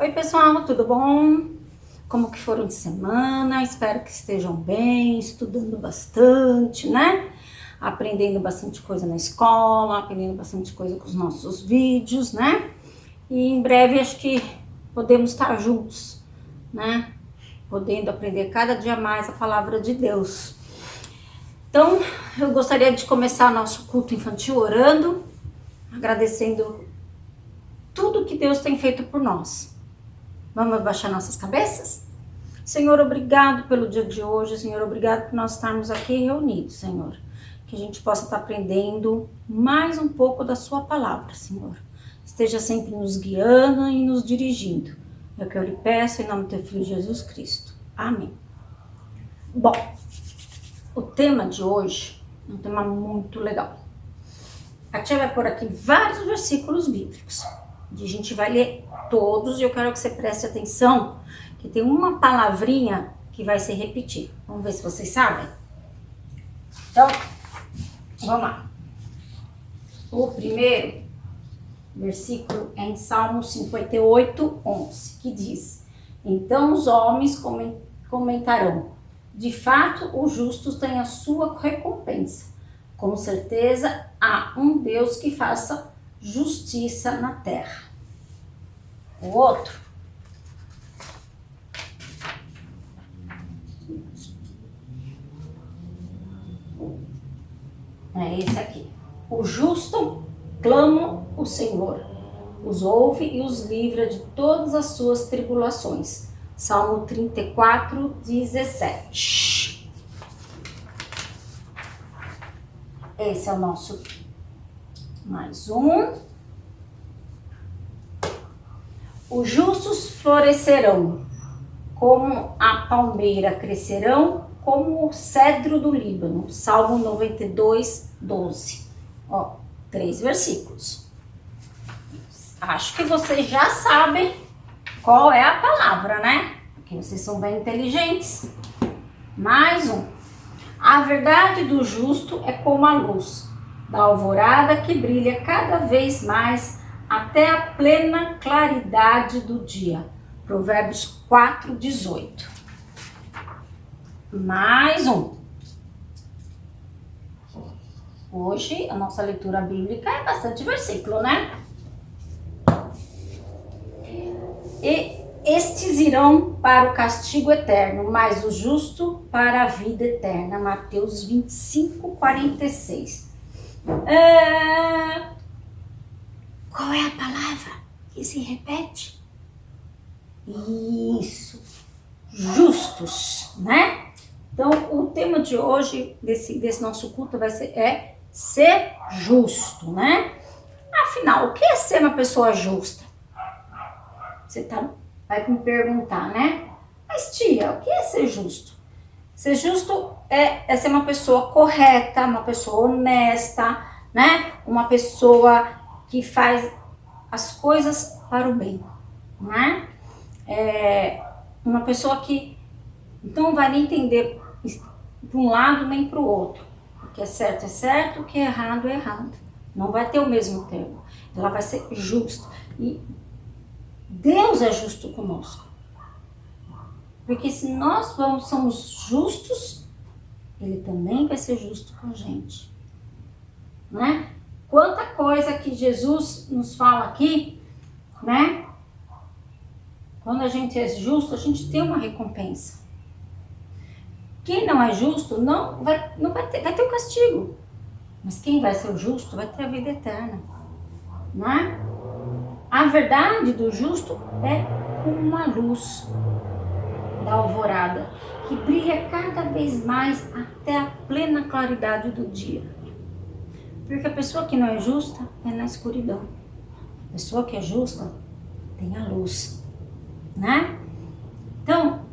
Oi pessoal, tudo bom? Como que foram de semana? Espero que estejam bem, estudando bastante, né? Aprendendo bastante coisa na escola, aprendendo bastante coisa com os nossos vídeos, né? E em breve acho que podemos estar juntos, né? Podendo aprender cada dia mais a palavra de Deus. Então, eu gostaria de começar nosso culto infantil orando, agradecendo tudo que Deus tem feito por nós. Vamos abaixar nossas cabeças? Senhor, obrigado pelo dia de hoje, Senhor, obrigado por nós estarmos aqui reunidos, Senhor. Que a gente possa estar aprendendo mais um pouco da sua palavra, Senhor. Esteja sempre nos guiando e nos dirigindo. É o que eu lhe peço em nome do teu filho Jesus Cristo. Amém. Bom, o tema de hoje é um tema muito legal. A tia vai pôr aqui vários versículos bíblicos. E a gente vai ler todos e eu quero que você preste atenção que tem uma palavrinha que vai se repetir. Vamos ver se vocês sabem? Então, vamos lá. O primeiro versículo é em Salmo 58, 11, que diz: Então os homens comentarão, de fato os justos têm a sua recompensa. Com certeza há um Deus que faça justiça na terra. O outro é esse aqui. O justo clama o Senhor, os ouve e os livra de todas as suas tribulações. Salmo 34, 17. Esse é o nosso mais um. Os justos florescerão, como a palmeira crescerão, como o cedro do Líbano. Salmo 92, 12. Ó, 3 versículos. Acho que vocês já sabem qual é a palavra, né? Porque vocês são bem inteligentes. Mais um. A verdade do justo é como a luz da alvorada que brilha cada vez mais até a plena claridade do dia. Provérbios 4, 18. Mais um. Hoje a nossa leitura bíblica é bastante versículo, né? E estes irão para o castigo eterno, mas o justo para a vida eterna. Mateus 25, 46. Qual é a palavra que se repete? Isso. Justos, né? Então, o tema de hoje, desse nosso culto, vai ser ser justo, né? Afinal, o que é ser uma pessoa justa? Você vai me perguntar, né? Mas tia, o que é ser justo? Ser justo é ser uma pessoa correta, uma pessoa honesta, né? Uma pessoa que faz as coisas para o bem, né? Uma pessoa que não vai nem entender para um lado nem para o outro. O que é certo, o que é errado. Não vai ter o mesmo termo. Ela vai ser justa. E Deus é justo conosco. Porque se nós somos justos, Ele também vai ser justo com a gente. Né? Quanta coisa que Jesus nos fala aqui, né? Quando a gente é justo, a gente tem uma recompensa. Quem não é justo vai ter o castigo. Mas quem vai ser o justo vai ter a vida eterna. Né? A verdade do justo é como uma luz da alvorada, que brilha cada vez mais até a plena claridade do dia. Porque a pessoa que não é justa é na escuridão. A pessoa que é justa tem a luz, né? Então,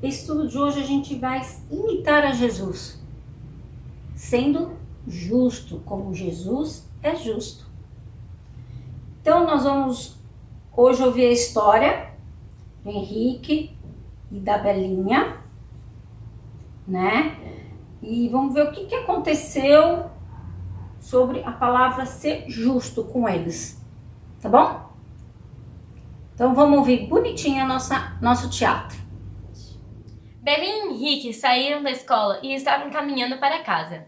esse estudo de hoje a gente vai imitar a Jesus, sendo justo, como Jesus é justo. Então, nós vamos hoje ouvir a história do Henrique e da Belinha, né? E vamos ver o que aconteceu sobre a palavra ser justo com eles, tá bom? Então vamos ouvir bonitinho nosso teatro. Belinha e Henrique saíram da escola e estavam caminhando para casa.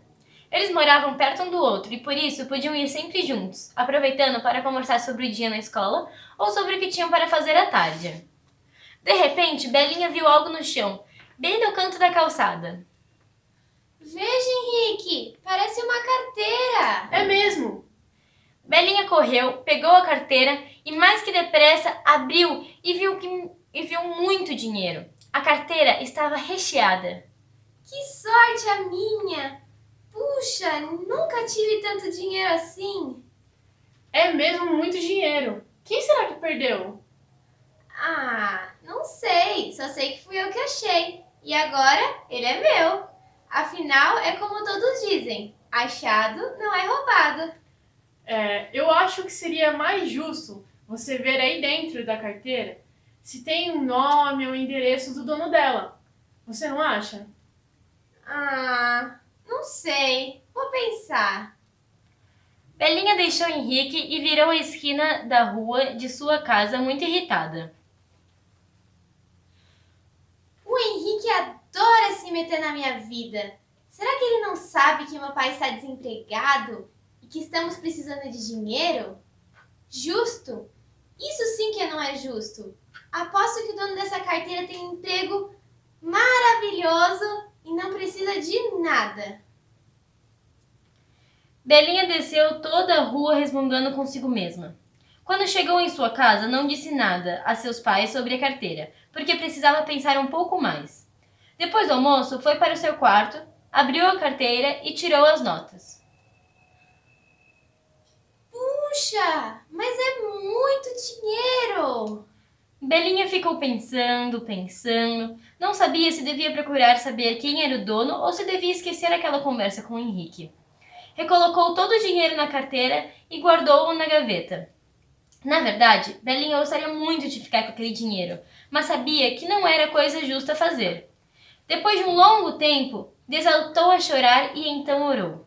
Eles moravam perto um do outro e por isso podiam ir sempre juntos, aproveitando para conversar sobre o dia na escola ou sobre o que tinham para fazer à tarde. De repente, Belinha viu algo no chão, bem no canto da calçada. Veja, Henrique, parece uma carteira. É mesmo? Belinha correu, pegou a carteira e mais que depressa abriu e viu muito dinheiro. A carteira estava recheada. Que sorte a minha! Puxa, nunca tive tanto dinheiro assim. É mesmo muito dinheiro. Quem será que perdeu? Ah, não sei. Só sei que fui eu que achei. E agora ele é meu. Afinal, é como todos dizem: achado não é roubado. Eu acho que seria mais justo você ver aí dentro da carteira se tem um nome ou endereço do dono dela. Você não acha? Ah, não sei. Vou pensar. Belinha deixou Henrique e virou a esquina da rua de sua casa muito irritada. O Henrique adora se meter na minha vida. Será que ele não sabe que meu pai está desempregado e que estamos precisando de dinheiro? Justo? Isso sim que não é justo. Aposto que o dono dessa carteira tem um emprego maravilhoso e não precisa de nada. Belinha desceu toda a rua resmungando consigo mesma. Quando chegou em sua casa, não disse nada a seus pais sobre a carteira, porque precisava pensar um pouco mais. Depois do almoço, foi para o seu quarto, abriu a carteira e tirou as notas. Puxa, mas é muito dinheiro! Belinha ficou pensando, não sabia se devia procurar saber quem era o dono ou se devia esquecer aquela conversa com o Henrique. Recolocou todo o dinheiro na carteira e guardou-o na gaveta. Na verdade, Belinha gostaria muito de ficar com aquele dinheiro, mas sabia que não era coisa justa fazer. Depois de um longo tempo, desatou a chorar e então orou.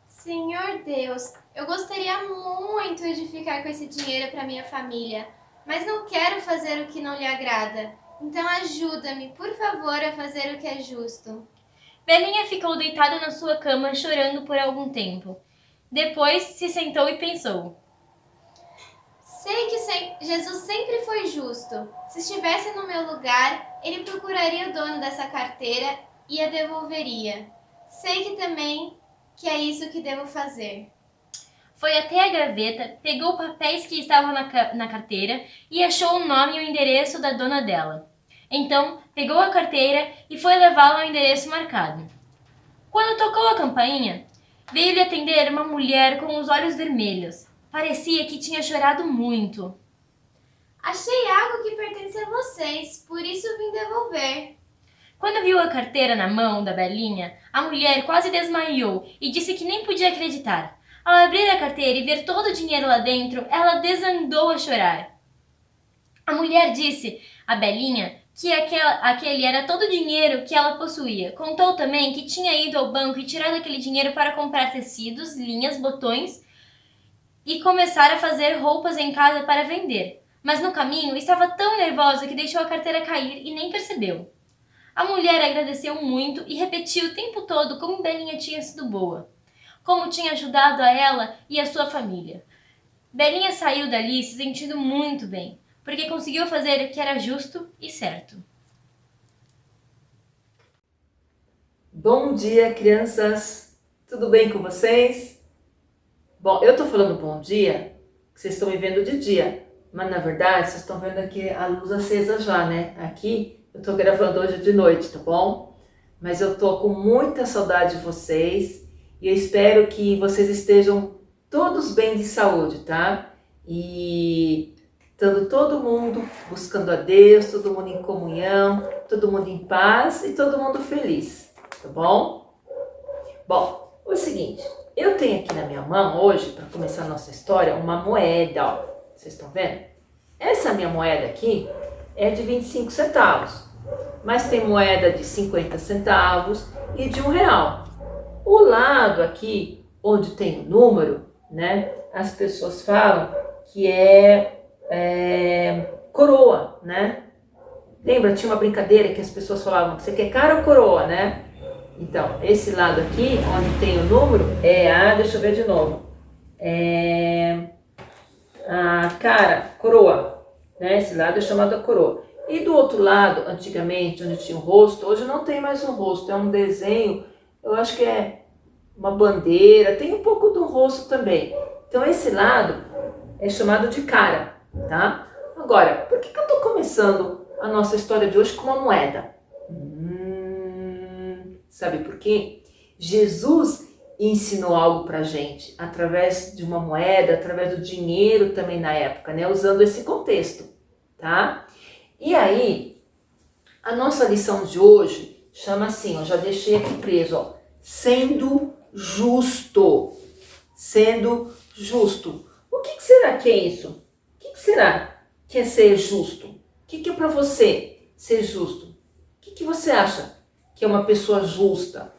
Senhor Deus, eu gostaria muito de ficar com esse dinheiro para minha família, mas não quero fazer o que não lhe agrada. Então ajuda-me, por favor, a fazer o que é justo. Belinha ficou deitada na sua cama chorando por algum tempo. Depois se sentou e pensou. Sei que Jesus sempre foi justo. Se estivesse no meu lugar, ele procuraria o dono dessa carteira e a devolveria. Sei que também que é isso que devo fazer. Foi até a gaveta, pegou papéis que estavam na carteira e achou o nome e o endereço da dona dela. Então, pegou a carteira e foi levá-la ao endereço marcado. Quando tocou a campainha, veio-lhe atender uma mulher com os olhos vermelhos. Parecia que tinha chorado muito. Achei algo que pertence a vocês, por isso vim devolver. Quando viu a carteira na mão da Belinha, a mulher quase desmaiou e disse que nem podia acreditar. Ao abrir a carteira e ver todo o dinheiro lá dentro, ela desandou a chorar. A mulher disse a Belinha que aquele era todo o dinheiro que ela possuía. Contou também que tinha ido ao banco e tirado aquele dinheiro para comprar tecidos, linhas, botões e começar a fazer roupas em casa para vender. Mas no caminho estava tão nervosa que deixou a carteira cair e nem percebeu. A mulher agradeceu muito e repetiu o tempo todo como Belinha tinha sido boa, como tinha ajudado a ela e a sua família. Belinha saiu dali se sentindo muito bem, porque conseguiu fazer o que era justo e certo. Bom dia, crianças! Tudo bem com vocês? Bom, eu tô falando bom dia, que vocês estão me vendo de dia, mas na verdade vocês estão vendo aqui a luz acesa já, né? Aqui eu tô gravando hoje de noite, tá bom? Mas eu tô com muita saudade de vocês e eu espero que vocês estejam todos bem de saúde, tá? E estando todo mundo buscando a Deus, todo mundo em comunhão, todo mundo em paz e todo mundo feliz, tá bom? Bom, é o seguinte, eu tenho aqui na minha mão hoje, para começar a nossa história, uma moeda, ó. Vocês estão vendo? Essa minha moeda aqui é de 25 centavos, mas tem moeda de 50 centavos e de R$1. O lado aqui, onde tem o número, né, as pessoas falam que é coroa, né? Lembra, tinha uma brincadeira que as pessoas falavam, você quer cara ou coroa, né? Então, esse lado aqui, onde tem o número, deixa eu ver de novo. A cara, coroa, né? Esse lado é chamado a coroa. E do outro lado, antigamente, onde tinha o rosto, hoje não tem mais um rosto, é um desenho, eu acho que é uma bandeira, tem um pouco do rosto também. Então esse lado é chamado de cara, tá? Agora, por que eu tô começando a nossa história de hoje com uma moeda? Sabe por quê? Jesus ensinou algo pra gente através de uma moeda, através do dinheiro também na época, né? Usando esse contexto, tá? E aí, a nossa lição de hoje chama assim, eu já deixei aqui preso, ó, sendo justo. Sendo justo. O que será que é isso? O que será que é ser justo? O que é para você ser justo? O que você acha que é uma pessoa justa?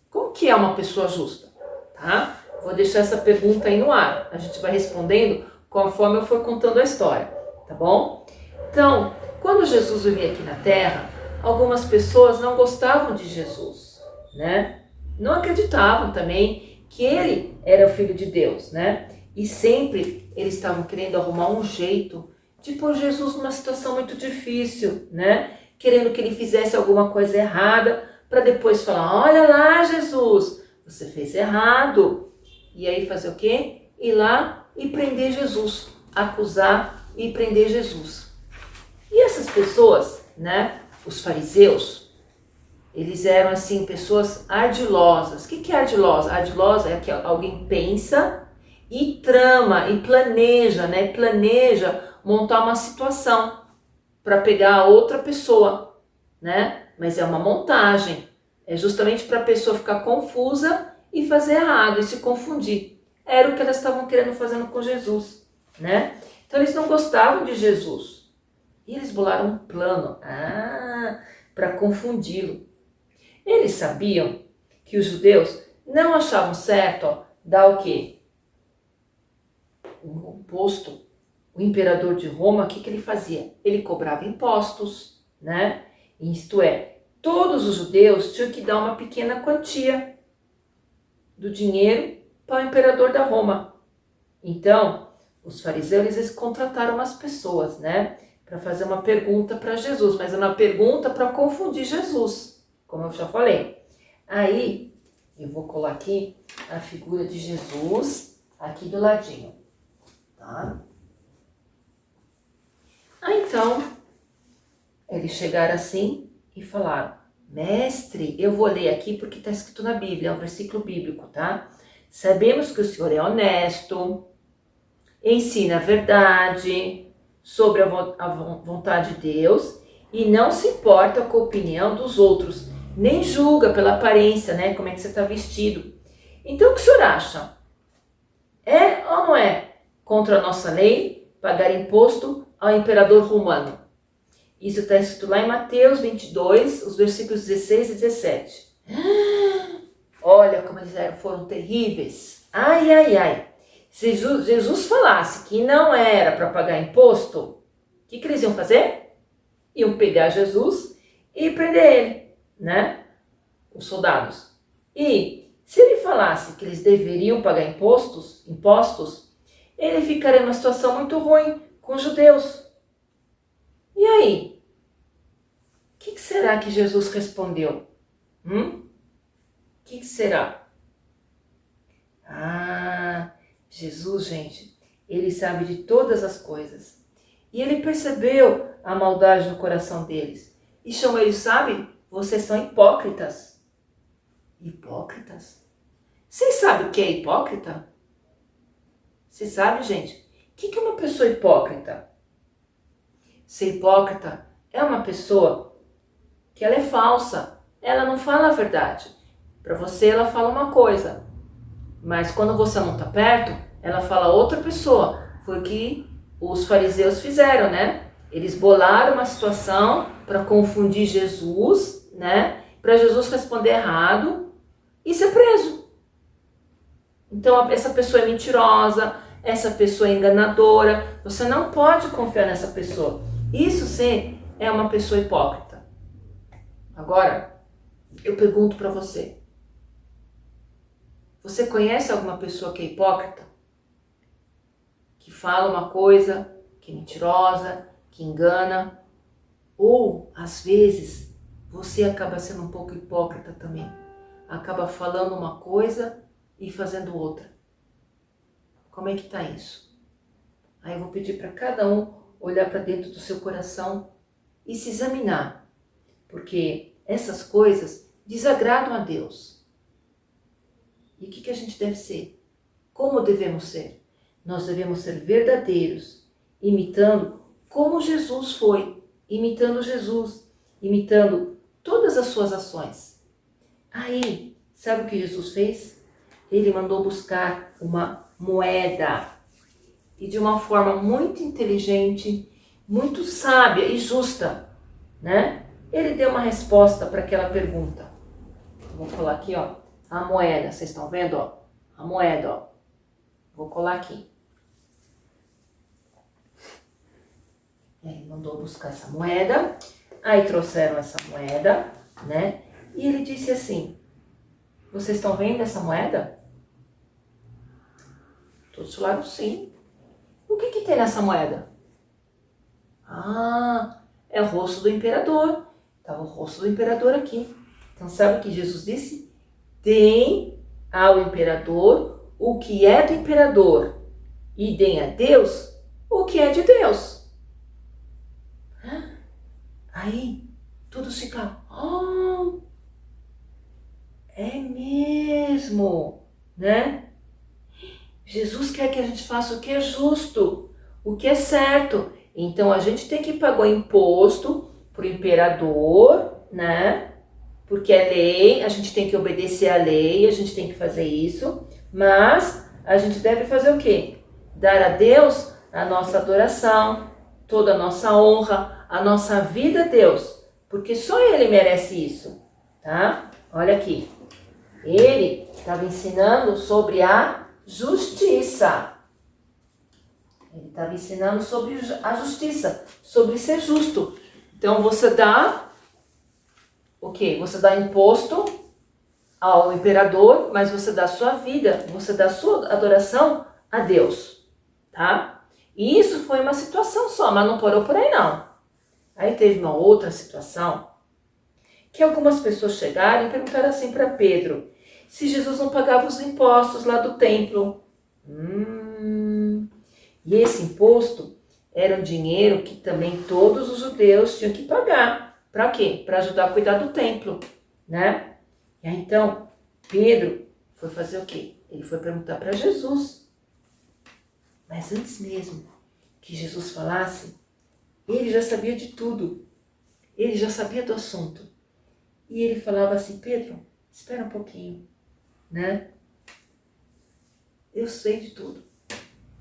Como que é uma pessoa justa? Tá? Vou deixar essa pergunta aí no ar. A gente vai respondendo conforme eu for contando a história, tá bom? Então, quando Jesus vivia aqui na Terra, algumas pessoas não gostavam de Jesus, né? Não acreditavam também que ele era o Filho de Deus, né? E sempre eles estavam querendo arrumar um jeito de pôr Jesus numa situação muito difícil, né? Querendo que ele fizesse alguma coisa errada para depois falar, olha lá, Jesus, você fez errado. E aí fazer o quê? Ir lá e prender Jesus, acusar e prender Jesus. E essas pessoas, né, os fariseus, eles eram assim, pessoas ardilosas. O que é ardilosa? Ardilosa é que alguém pensa e trama e planeja, né? Planeja montar uma situação para pegar a outra pessoa, né? Mas é uma montagem. É justamente para a pessoa ficar confusa e fazer errado e se confundir. Era o que elas estavam querendo fazendo com Jesus, né? Então eles não gostavam de Jesus. E eles bolaram um plano para confundi-lo. Eles sabiam que os judeus não achavam certo dar o quê? O imposto. O imperador de Roma, o que ele fazia? Ele cobrava impostos, né? Isto é, todos os judeus tinham que dar uma pequena quantia do dinheiro para o imperador da Roma. Então, os fariseus, eles contrataram umas pessoas, né? Para fazer uma pergunta para Jesus, mas é uma pergunta para confundir Jesus, como eu já falei. Aí, eu vou colar aqui a figura de Jesus aqui do ladinho, tá? Então, eles chegaram assim e falaram, mestre, eu vou ler aqui porque está escrito na Bíblia, é um versículo bíblico, tá? Sabemos que o Senhor é honesto, ensina a verdade sobre a vontade de Deus e não se importa com a opinião dos outros, nem julga pela aparência, né? Como é que você está vestido. Então, o que o senhor acha? É ou não é contra a nossa lei pagar imposto ao imperador romano? Isso está escrito lá em Mateus 22, os versículos 16 e 17. Olha como eles foram terríveis. Ai, ai, ai. Se Jesus falasse que não era para pagar imposto, o que eles iam fazer? Iam pegar Jesus e prender ele, né? Os soldados. E se ele falasse que eles deveriam pagar impostos, ele ficaria numa situação muito ruim com os judeus. E aí? O que será que Jesus respondeu? O que será? Jesus, gente, ele sabe de todas as coisas. E ele percebeu a maldade no coração deles. E chamou eles, sabe? Vocês são hipócritas. Hipócritas? Vocês sabem o que é hipócrita? Vocês sabem, gente? O que é uma pessoa hipócrita? Ser hipócrita é uma pessoa que ela é falsa. Ela não fala a verdade. Para você, ela fala uma coisa. Mas quando você não está perto, ela fala outra pessoa. Foi o que os fariseus fizeram, né? Eles bolaram uma situação para confundir Jesus, né? Para Jesus responder errado e ser preso. Então, essa pessoa é mentirosa, essa pessoa é enganadora, você não pode confiar nessa pessoa. Isso sim é uma pessoa hipócrita. Agora, eu pergunto para você. Você conhece alguma pessoa que é hipócrita? Que fala uma coisa, que é mentirosa, que engana? Ou, às vezes, você acaba sendo um pouco hipócrita também. Acaba falando uma coisa e fazendo outra. Como é que tá isso? Aí eu vou pedir para cada um olhar para dentro do seu coração e se examinar. Porque essas coisas desagradam a Deus. E o que a gente deve ser? Como devemos ser? Nós devemos ser verdadeiros, imitando como Jesus foi, imitando Jesus, imitando todas as suas ações. Aí, sabe o que Jesus fez? Ele mandou buscar uma moeda e de uma forma muito inteligente, muito sábia e justa, né? Ele deu uma resposta para aquela pergunta. Vou colar aqui, ó, a moeda. Vocês estão vendo, ó? A moeda, ó. Vou colar aqui. Ele mandou buscar essa moeda. Aí trouxeram essa moeda, né? E ele disse assim: vocês estão vendo essa moeda? Todos falaram sim. O que tem nessa moeda? Ah, é o rosto do imperador. Estava o rosto do imperador aqui. Então sabe o que Jesus disse? Deem ao imperador o que é do imperador e deem a Deus o que é de Deus. Aí todos ficaram, oh, é mesmo, né? Jesus quer que a gente faça o que é justo, o que é certo. Então a gente tem que pagar imposto para o imperador, né? Porque é lei, a gente tem que obedecer à lei, a gente tem que fazer isso. Mas a gente deve fazer o quê? Dar a Deus a nossa adoração, toda a nossa honra, a nossa vida a Deus. Porque só Ele merece isso, tá? Olha aqui. Ele estava ensinando sobre a justiça. Ele estava ensinando sobre a justiça, sobre ser justo. Então você dá o quê? Você dá imposto ao imperador, mas você dá sua vida, você dá sua adoração a Deus, tá? E isso foi uma situação só, mas não parou por aí não. Aí teve uma outra situação que algumas pessoas chegaram e perguntaram assim para Pedro, se Jesus não pagava os impostos lá do templo. E esse imposto era um dinheiro que também todos os judeus tinham que pagar. Para quê? Para ajudar a cuidar do templo, né? E aí, então, Pedro foi fazer o quê? Ele foi perguntar para Jesus. Mas antes mesmo que Jesus falasse, ele já sabia de tudo. Ele já sabia do assunto. E ele falava assim, Pedro, espera um pouquinho, né? Eu sei de tudo.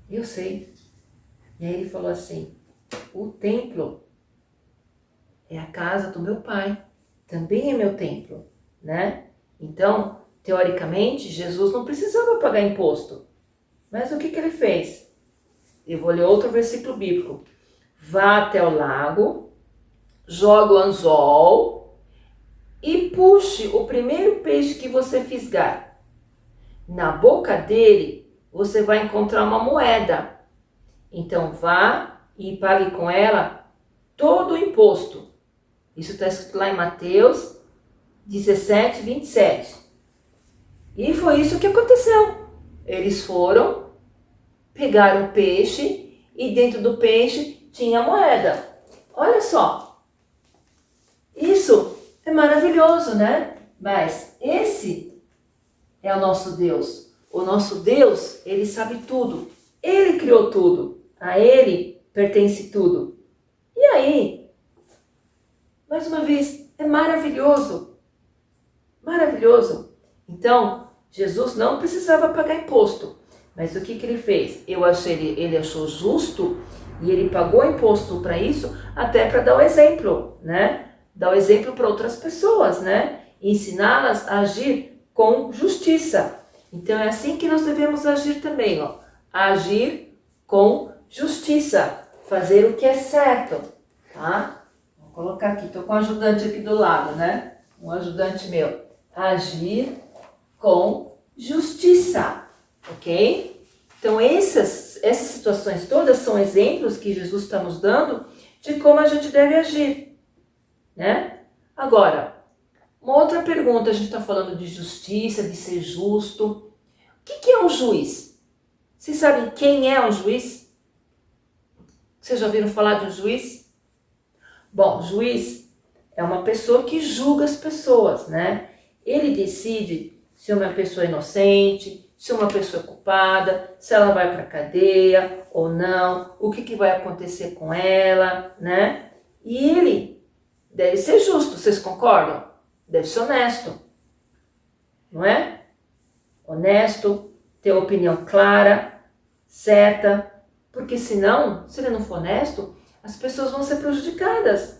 Eu sei. E aí ele falou assim, o templo é a casa do meu pai. Também é meu templo, né? Então, teoricamente, Jesus não precisava pagar imposto. Mas o que ele fez? Eu vou ler outro versículo bíblico. Vá até o lago, joga o anzol e puxe o primeiro peixe que você fisgar. Na boca dele, você vai encontrar uma moeda. Então vá e pague com ela todo o imposto. Isso está escrito lá em Mateus 17, 27. E foi isso que aconteceu. Eles foram, pegaram o peixe e dentro do peixe tinha moeda. Olha só. Isso é maravilhoso, né? Mas esse é o nosso Deus. O nosso Deus, ele sabe tudo. Ele criou tudo. A ele pertence tudo. E aí, mais uma vez, é maravilhoso. Maravilhoso. Então, Jesus não precisava pagar imposto. Mas o que ele fez? Ele achou justo e ele pagou imposto para isso, até para dar o exemplo, né? Dar o exemplo para outras pessoas, né? Ensiná-las a agir com justiça. Então é assim que nós devemos agir também, ó. agir com justiça, fazer o que é certo, tá? Vou colocar aqui, tô com um ajudante aqui do lado, né? Um ajudante meu. Agir com justiça, ok? Então essas situações todas são exemplos que Jesus está nos dando de como a gente deve agir, né? Agora, uma outra pergunta, a gente está falando de justiça, de ser justo. O que é um juiz? Vocês sabem quem é um juiz? Vocês já ouviram falar de um juiz? Bom, juiz é uma pessoa que julga as pessoas, né? Ele decide se uma pessoa é inocente, se uma pessoa é culpada, se ela vai para a cadeia ou não, o que vai acontecer com ela, né? E ele deve ser justo, vocês concordam? Deve ser honesto, não é? Honesto, ter opinião clara, certa, porque senão, se ele não for honesto, as pessoas vão ser prejudicadas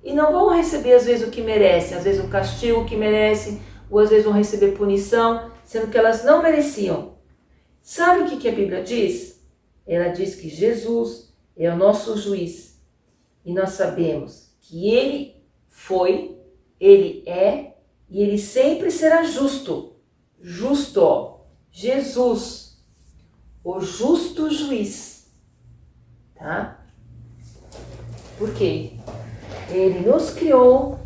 e não vão receber às vezes o que merecem, às vezes o castigo que merecem, ou às vezes vão receber punição, sendo que elas não mereciam. Sabe o que a Bíblia diz? Ela diz que Jesus é o nosso juiz e nós sabemos que Ele foi, Ele é e Ele sempre será justo. Justo. Jesus, o justo juiz. Tá? Por quê? Ele nos criou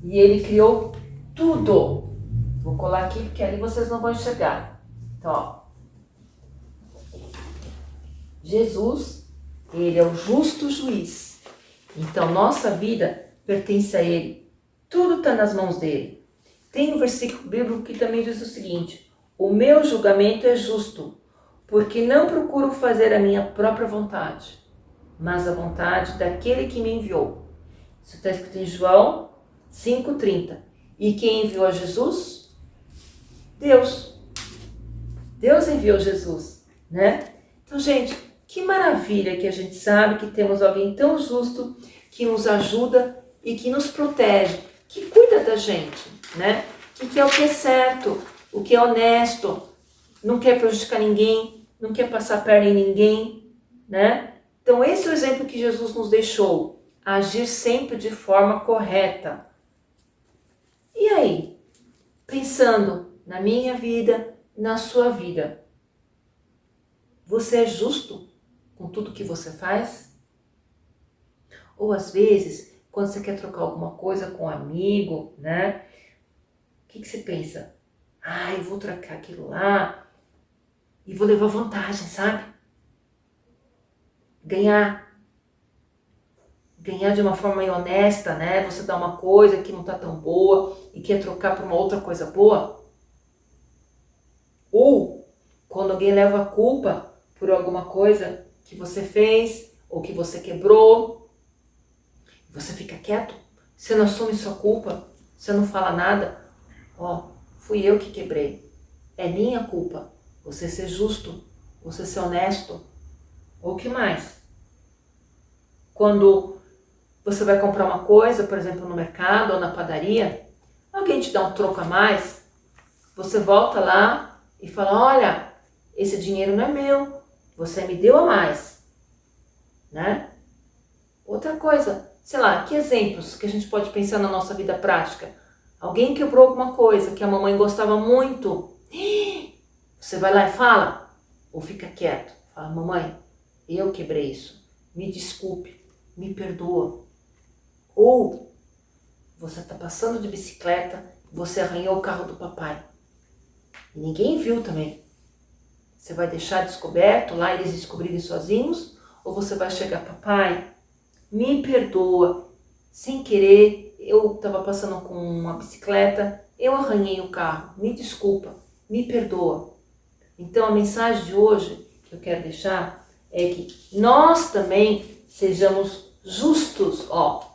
e Ele criou tudo. Vou colar aqui porque ali vocês não vão enxergar. Então, ó. Jesus, Ele é o justo juiz. Então, nossa vida pertence a Ele. Tudo está nas mãos dEle. Tem um versículo bíblico que também diz o seguinte: o meu julgamento é justo, porque não procuro fazer a minha própria vontade, mas a vontade daquele que me enviou. Isso está escrito em João 5,30. E quem enviou a Jesus? Deus. Deus enviou Jesus, né? Então, gente, que maravilha que a gente sabe que temos alguém tão justo que nos ajuda e que nos protege, que cuida da gente, né? Que quer o que é certo, o que é honesto, não quer prejudicar ninguém, não quer passar perna em ninguém, né? Então, esse é o exemplo que Jesus nos deixou, agir sempre de forma correta. E aí, pensando na minha vida, na sua vida, você é justo com tudo que você faz? Ou às vezes, quando você quer trocar alguma coisa com um amigo, né? O que você pensa? Ah, eu vou trocar aquilo lá e vou levar vantagem, sabe? Ganhar de uma forma meio honesta, né? Você dá uma coisa que não tá tão boa e quer trocar por uma outra coisa boa. Ou quando alguém leva a culpa por alguma coisa que você fez ou que você quebrou, você fica quieto, você não assume sua culpa, você não fala nada. Ó, fui eu que quebrei, é minha culpa. Você ser justo, você ser honesto. Ou o que mais? Quando você vai comprar uma coisa, por exemplo, no mercado ou na padaria, alguém te dá um troco a mais, você volta lá e fala: olha, esse dinheiro não é meu, você me deu a mais, né? Outra coisa, sei lá, que exemplos que a gente pode pensar na nossa vida prática? Alguém quebrou alguma coisa que a mamãe gostava muito, você vai lá e fala? Ou fica quieto? Fala: mamãe, eu quebrei isso, me desculpe, me perdoa. Ou você está passando de bicicleta, você arranhou o carro do papai e ninguém viu também. Você vai deixar descoberto lá eles descobrirem sozinhos? Ou você vai chegar: papai, me perdoa, sem querer, eu estava passando com uma bicicleta, eu arranhei o carro, me desculpa, me perdoa. Então a mensagem de hoje que eu quero deixar é que nós também sejamos justos, ó.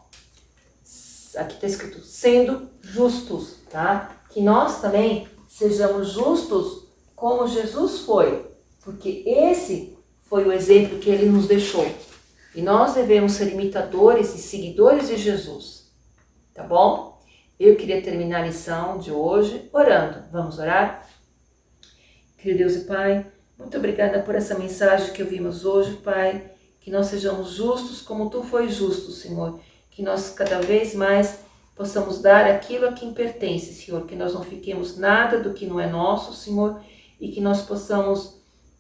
Aqui está escrito sendo justos, tá? Que nós também sejamos justos como Jesus foi, porque esse foi o exemplo que ele nos deixou. E nós devemos ser imitadores e seguidores de Jesus, tá bom? Eu queria terminar a lição de hoje orando. Vamos orar? Querido Deus e Pai, Muito obrigada por essa mensagem que ouvimos hoje, Pai. Que nós sejamos justos como Tu foi justo, Senhor. Que nós cada vez mais possamos dar aquilo a quem pertence, Senhor. Que nós não fiquemos nada do que não é nosso, Senhor. E que nós possamos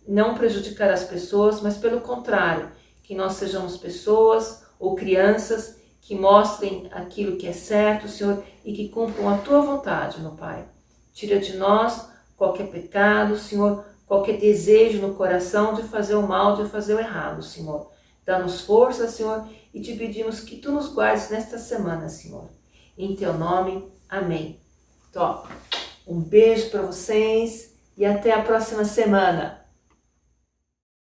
não prejudicar as pessoas, mas pelo contrário, que nós sejamos pessoas ou crianças que mostrem aquilo que é certo, Senhor, e que cumpram a Tua vontade, meu Pai. Tira de nós qualquer pecado, Senhor, qualquer desejo no coração de fazer o mal, de fazer o errado, Senhor. Dá-nos força, Senhor, e te pedimos que Tu nos guardes nesta semana, Senhor. Em Teu nome, amém. Então, um beijo para vocês e até a próxima semana.